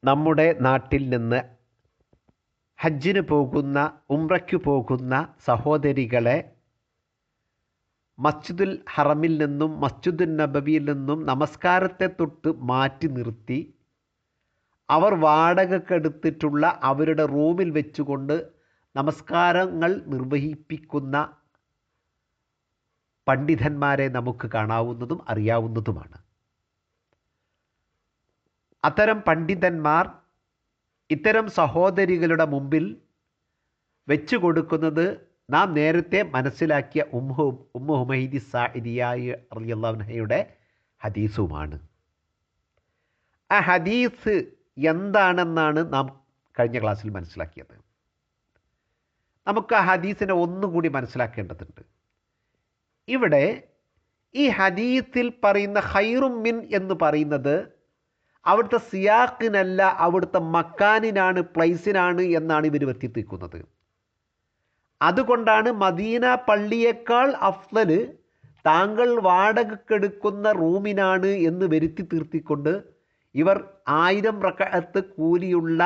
നമ്മുടെ നാട്ടിൽ നിന്ന് ഹജ്ജിന് പോകുന്ന ഉംറയ്ക്ക് പോകുന്ന സഹോദരികളെ മസ്ജിദുൽ ഹറമിൽ നിന്നും മസ്ജിദുൽ നബവിയിൽ നിന്നും നമസ്കാരത്തെ തൊട്ട് മാറ്റി നിർത്തി അവർ വാടകയ്ക്കെടുത്തിട്ടുള്ള അവരുടെ റൂമിൽ വെച്ചുകൊണ്ട് നമസ്കാരങ്ങൾ നിർവഹിപ്പിക്കുന്ന പണ്ഡിതന്മാരെ നമുക്ക് കാണാവുന്നതും അറിയാവുന്നതുമാണ്. അത്തരം പണ്ഡിതന്മാർ ഇത്തരം സഹോദരികളുടെ മുമ്പിൽ വെച്ചു കൊടുക്കുന്നത് നാം നേരത്തെ മനസ്സിലാക്കിയ ഉമ്മു ഹുമൈദി സാഇദിയ റളിയല്ലാഹു അൻഹയുടെ ഹദീസുമാണ്. ആ ഹദീസ് എന്താണെന്നാണ് നാം കഴിഞ്ഞ ക്ലാസ്സിൽ മനസ്സിലാക്കിയത്. നമുക്ക് ആ ഹദീസിനെ ഒന്നുകൂടി മനസ്സിലാക്കേണ്ടതുണ്ട്. ഇവിടെ ഈ ഹദീസിൽ പറയുന്ന ഖൈറും മിൻ എന്ന് പറയുന്നത് അവിടുത്തെ സിയാഖിനല്ല, അവിടുത്തെ മക്കാനിനാണ്, പ്ലേസിനാണ് എന്നാണ് ഇവർ വരുത്തിത്തീർക്കുന്നത്. അതുകൊണ്ടാണ് മദീന പള്ളിയേക്കാൾ അഫ്ളൽ താങ്കൾ വാടകയ്ക്കെടുക്കുന്ന റൂമിനാണ് എന്ന് വരുത്തി തീർത്തിക്കൊണ്ട് ഇവർ 1000 റക്അത്ത് കൂലിയുള്ള,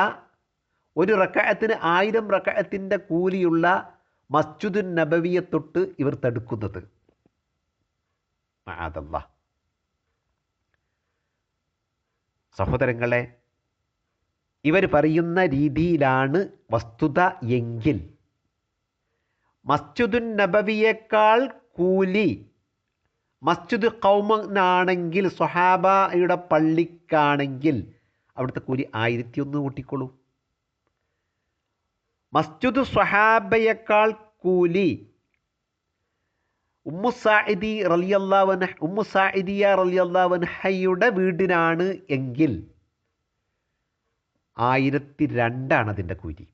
ഒരു റക്അത്തിന് 1000 റക്അത്തിൻ്റെ കൂലിയുള്ള മസ്ജിദുൻ നബവിയെ തൊട്ട് ഇവർ തടുക്കുന്നത്. മഅദല്ലാഹ്. സഹോദരങ്ങളെ, ഇവർ പറയുന്ന രീതിയിലാണ് വസ്തുത എങ്കിൽ മസ്ജിദുൻ നബവിയേക്കാൾ കൂലി മസ്ജിദ് ഖൗമിനാണെങ്കിൽ, സ്വഹാബയുടെ പള്ളിക്കാണെങ്കിൽ അവിടുത്തെ കൂലി 1001 കൂട്ടിക്കോളൂ. മസ്ജിദ് സ്വഹാബയേക്കാൾ കൂലി ഉമ്മു സാഇദിയ റളിയല്ലാഹു അൻഹയുടെ വീടിനാണ് എങ്കിൽ 1002 അതിൻ്റെ കൂലി.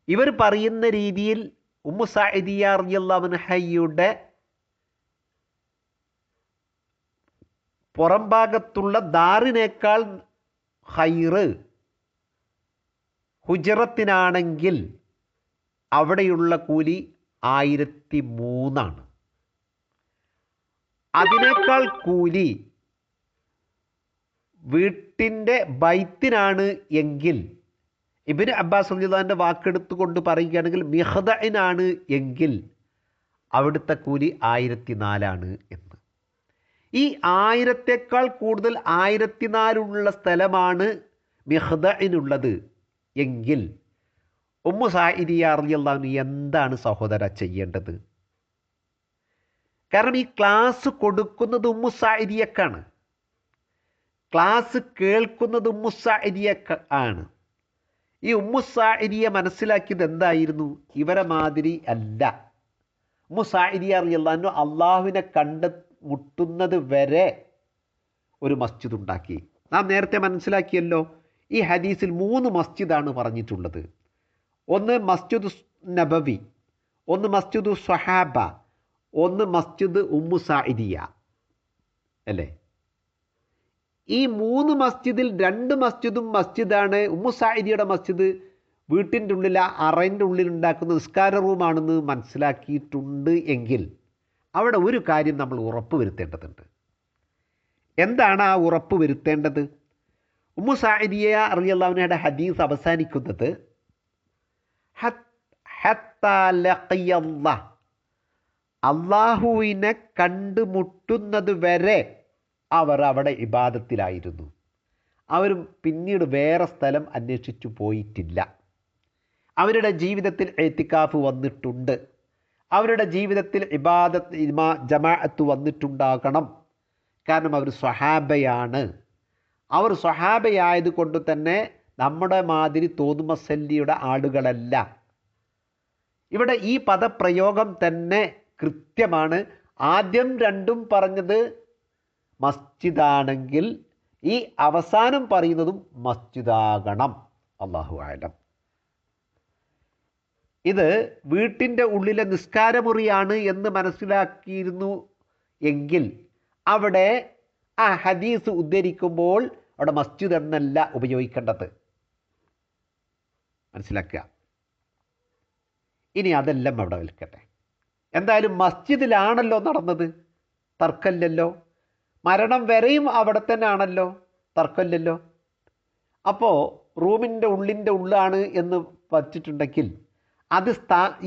ഇവർ പറയുന്ന രീതിയിൽ ഉമ്മു സാഇദിയ റളിയല്ലാഹു അൻഹയുടെ പുറം ഭാഗത്തുള്ള ദാറിനേക്കാൾ ഖൈറ് ഹുജറത്തിനാണെങ്കിൽ അവിടെയുള്ള കൂലി 1003. അതിനേക്കാൾ കൂലി വീട്ടിൻ്റെ ബൈത്തിനാണ് എങ്കിൽ, ഇബ്നു അബ്ബാസ് റളിയല്ലാഹുവിൻ്റെ വാക്കെടുത്തുകൊണ്ട് പറയുകയാണെങ്കിൽ മിഹ്ദഇനാണ് എങ്കിൽ അവിടുത്തെ കൂലി 1004 എന്ന്. ഈ 1000ത്തേക്കാൾ കൂടുതൽ 1004 സ്ഥലമാണ് മിഹ്ദഇനുള്ളത് എങ്കിൽ ഉമ്മു സാഇദിയ റളിയല്ലാഹു അൻഹ എന്താണ് സഹോദര ചെയ്യേണ്ടത്? കാരണം ഈ ക്ലാസ് കൊടുക്കുന്നത് ഉമ്മു സാഇദിയക്കാണ്, ക്ലാസ് കേൾക്കുന്നത് ഉമ്മു സാഇദിയക്ക് ആണ്. ഈ ഉമ്മു സാഇദിയ മനസ്സിലാക്കിയത് എന്തായിരുന്നു? ഇവരെ മാതിരി അല്ല. ഉമ്മു സാഇദിയ റളിയല്ലാഹു അൻഹ അള്ളാഹുവിനെ മുട്ടുന്നത് വരെ ഒരു മസ്ജിദ് ഉണ്ടാക്കി. നാം നേരത്തെ മനസ്സിലാക്കിയല്ലോ, ഈ ഹദീസിൽ 3 മസ്ജിദാണ് പറഞ്ഞിട്ടുള്ളത്. ഒന്ന് മസ്ജിദ് നബവി, ഒന്ന് മസ്ജിദ് സ്വഹാബ, ഒന്ന് മസ്ജിദ് ഉമ്മു സാഇദിയ അല്ലേ? ഈ 3 മസ്ജിദിൽ 2 മസ്ജിദും മസ്ജിദാണ്. ഉമ്മു സാഇദിയുടെ മസ്ജിദ് വീട്ടിൻ്റെ ഉള്ളിൽ, അറേൻ്റെ ഉള്ളിൽ ഉണ്ടാക്കുന്ന നിസ്കാര റൂമാണെന്ന് മനസ്സിലാക്കിയിട്ടുണ്ട് എങ്കിൽ അവിടെ ഒരു കാര്യം നമ്മൾ ഉറപ്പ് വരുത്തേണ്ടതുണ്ട്. എന്താണ് ആ ഉറപ്പ് വരുത്തേണ്ടത്? ഉമ്മു സാഇദിയ റളിയല്ലാഹു അൻഹയുടെ ഹദീസ് അവസാനിക്കുന്നത് ഹത്താ ലഖിയല്ലാഹ്, അള്ളാഹുവിനെ കണ്ടുമുട്ടുന്നത് വരെ അവർ അവിടെ ഇബാദത്തിലായിരുന്നു. അവർ പിന്നീട് വേറെ സ്ഥലം അന്വേഷിച്ചു പോയിട്ടില്ല. അവരുടെ ജീവിതത്തിൽ ഇഅ്തികാഫ് വന്നിട്ടുണ്ട്, അവരുടെ ജീവിതത്തിൽ ഇബാദത്ത് ജമാഅത്ത് വന്നിട്ടുണ്ടാകണം. കാരണം അവർ സ്വഹാബയാണ്. അവർ സ്വഹാബയായത് കൊണ്ട് തന്നെ നമ്മുടെ മാതിരി തോന്നുമസല്ലിയുടെ ആളുകളല്ല. ഇവിടെ ഈ പദപ്രയോഗം തന്നെ കൃത്യമാണ്. ആദ്യം രണ്ടും പറഞ്ഞത് മസ്ജിദാണെങ്കിൽ ഈ അവസാനം പറയുന്നതും മസ്ജിദാകണം. അല്ലാഹു അഅലം. ഇത് വീട്ടിൻ്റെ ഉള്ളിലെ നിസ്കാരമുറിയാണ് എന്ന് മനസ്സിലാക്കിയിരുന്നു എങ്കിൽ അവിടെ ആ ഹദീസ് ഉദ്ധരിക്കുമ്പോൾ അവിടെ മസ്ജിദ് എന്നല്ല ഉപയോഗിക്കേണ്ടത്. മനസ്സിലാക്കുക. ഇനി അതെല്ലാം അവിടെ നിൽക്കട്ടെ. എന്തായാലും മസ്ജിദിലാണല്ലോ നടന്നത്, തർക്കമില്ലല്ലോ. മരണം വരെയും അവിടെ തന്നെ ആണല്ലോ, തർക്കമില്ലല്ലോ. അപ്പോൾ റൂമിൻ്റെ ഉള്ളിൻ്റെ ഉള്ളാണ് എന്ന് വച്ചിട്ടുണ്ടെങ്കിൽ അത്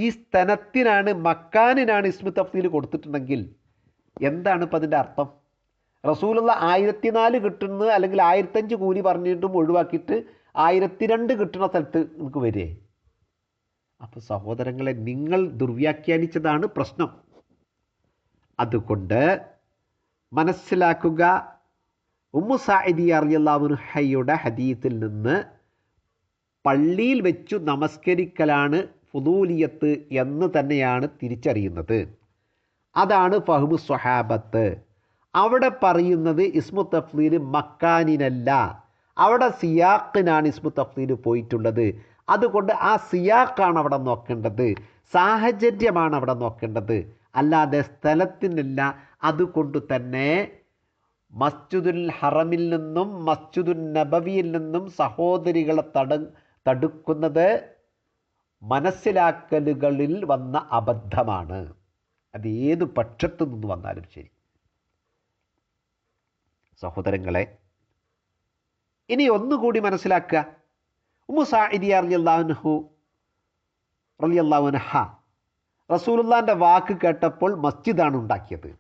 ഈ സ്ഥലത്തിനാണ് മക്കാനിനാണ് ഇസ്മു തഫ്ദീൽ കൊടുത്തിട്ടുണ്ടെങ്കിൽ എന്താണ് ഇപ്പം അതിൻ്റെ അർത്ഥം? റസൂലുള്ള 1004 കിട്ടുന്നത് അല്ലെങ്കിൽ 1005 കൂലി പറഞ്ഞിട്ടും ഒഴിവാക്കിയിട്ട് 1002 കിട്ടുന്ന സ്ഥലത്ത് നമുക്ക് വരേ? അപ്പോൾ സഹോദരങ്ങളെ, നിങ്ങൾ ദുർവ്യാഖ്യാനിച്ചതാണ് പ്രശ്നം. അതുകൊണ്ട് മനസ്സിലാക്കുക, ഉമ്മു സാഇദിയ റളിയല്ലാഹു അൻഹയുടെ ഹദീസിൽ നിന്ന് പള്ളിയിൽ വെച്ചു നമസ്കരിക്കലാണ് ഫുദൂലിയത്ത് എന്ന് തന്നെയാണ് തിരിച്ചറിയുന്നത്. അതാണ് ഫഹ്മു സ്വഹാബത്ത്. അവിടെ പറയുന്നത് ഇസ്മു തഫ്ദീൽ മക്കാനിനല്ല, അവിടെ സിയാഖിനാണ് ഇസ്മു തഫ്ദീൽ പോയിട്ടുള്ളത്. അതുകൊണ്ട് ആ സിയാഖാണ് അവിടെ നോക്കേണ്ടത്, സാഹചര്യമാണ് അവിടെ നോക്കേണ്ടത്, അല്ലാതെ സ്ഥലത്തിനല്ല. അതുകൊണ്ട് തന്നെ മസ്ജിദുൽ ഹറമിൽ നിന്നും മസ്ജിദുൽ നബവിയിൽ നിന്നും സഹോദരികളെ തടുക്കുന്നത് മനസ്സിലാക്കലുകളിൽ വന്ന അബദ്ധമാണ്. അത് ഏത് പക്ഷത്തു നിന്ന് വന്നാലും ശരി. സഹോദരങ്ങളെ, ഇനി ഒന്നുകൂടി മനസ്സിലാക്കുക. ഉമ്മു സാഇദിയ റളിയല്ലാഹു അൻഹ റസൂലുള്ളാഹിൻ്റെ വാക്ക് കേട്ടപ്പോൾ മസ്ജിദാണ് ഉണ്ടാക്കിയത്.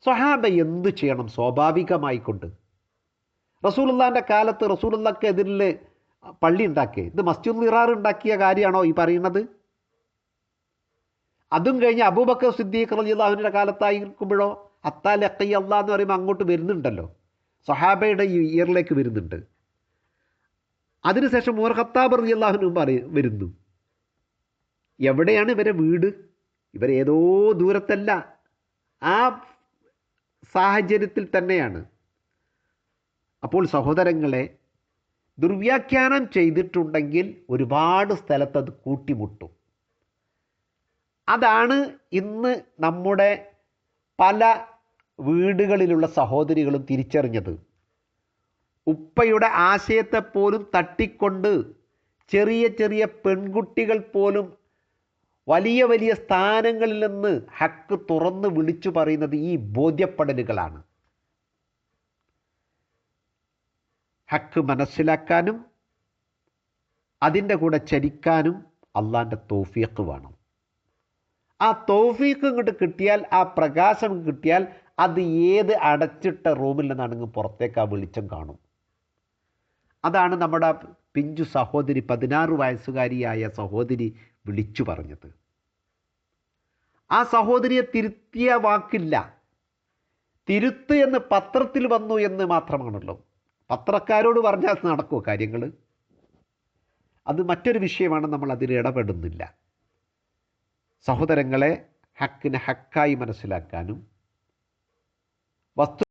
സ്വഹാബ എന്തു ചെയ്യണം? സ്വാഭാവികമായിക്കൊണ്ട് റസൂലുള്ളാഹിൻ്റെ കാലത്ത് റസൂലുള്ളാഹിക്ക് എതിരിൽ പള്ളി ഉണ്ടാക്കിയത്, ഇത് മസ്ജിദുൽ ഇറാർ ഉണ്ടാക്കിയ കാര്യമാണോ ഈ പറയുന്നത്? അതും കഴിഞ്ഞ് അബൂബക്കർ സിദ്ദീഖ് റളിയല്ലാഹു അൻഹുവിൻ്റെ കാലത്തായിരിക്കുമ്പോഴോ അത്താ ലഖിയ അല്ലാഹ് എന്ന് പറയുമ്പോൾ അങ്ങോട്ട് വരുന്നുണ്ടല്ലോ, സ്വഹാബയുടെ ഈ ഇയറിലേക്ക് വരുന്നുണ്ട്. അതിനുശേഷം ഉമർ ഖത്താബ് റളിയല്ലാഹു അൻഹു വരുന്നു. എവിടെയാണ് ഇവരെ വീട്? ഇവരേതോ ദൂരത്തല്ല, ആ സാഹചര്യത്തിൽ തന്നെയാണ്. അപ്പോൾ സഹോദരങ്ങളെ, ദുർവ്യാഖ്യാനം ചെയ്തിട്ടുണ്ടെങ്കിൽ ഒരുപാട് സ്ഥലത്തത് കൂട്ടിമുട്ടും. അതാണ് ഇന്ന് നമ്മുടെ പല വീടുകളിലുള്ള സഹോദരികളും തിരിച്ചറിഞ്ഞത്. ഉപ്പയുടെ ആശയത്തെപ്പോലും തട്ടിക്കൊണ്ട് ചെറിയ ചെറിയ പെൺകുട്ടികൾ പോലും വലിയ വലിയ സ്ഥാനങ്ങളിൽ നിന്ന് ഹക്ക് തുറന്ന് വിളിച്ചു പറയുന്നത് ഈ ബോധ്യപ്പെടലുകളാണ്. ഹക്ക് മനസ്സിലാക്കാനും അതിൻ്റെ കൂടെ ചരിക്കാനും അള്ളാൻ്റെ തൗഫീഖ് വേണം. ആ തൗഫീഖ് ഇങ്ങോട്ട് കിട്ടിയാൽ, ആ പ്രകാശം കിട്ടിയാൽ, അത് ഏത് അടച്ചിട്ട റൂമിൽ നിന്നാണെങ്കിൽ പുറത്തേക്ക് ആ വെളിച്ചം കാണും. അതാണ് നമ്മുടെ പിഞ്ചു സഹോദരി, 16 വയസ്സുകാരിയായ സഹോദരി വിളിച്ചു പറഞ്ഞത്. ആ സഹോദരിയെ തിരുത്തിയ വാക്കില്ല, തിരുത്ത് എന്ന് പത്രത്തിൽ വന്നു എന്ന് മാത്രമാണല്ലോ. പത്രക്കാരോട് പറഞ്ഞാൽ നടക്കുമോ കാര്യങ്ങൾ? അത് മറ്റൊരു വിഷയമാണ്, നമ്മൾ അതിൽ ഇടപെടുന്നില്ല. സഹോദരങ്ങളെ, ഹക്കിനെ ഹക്കായി മനസ്സിലാക്കാനും വസ്തു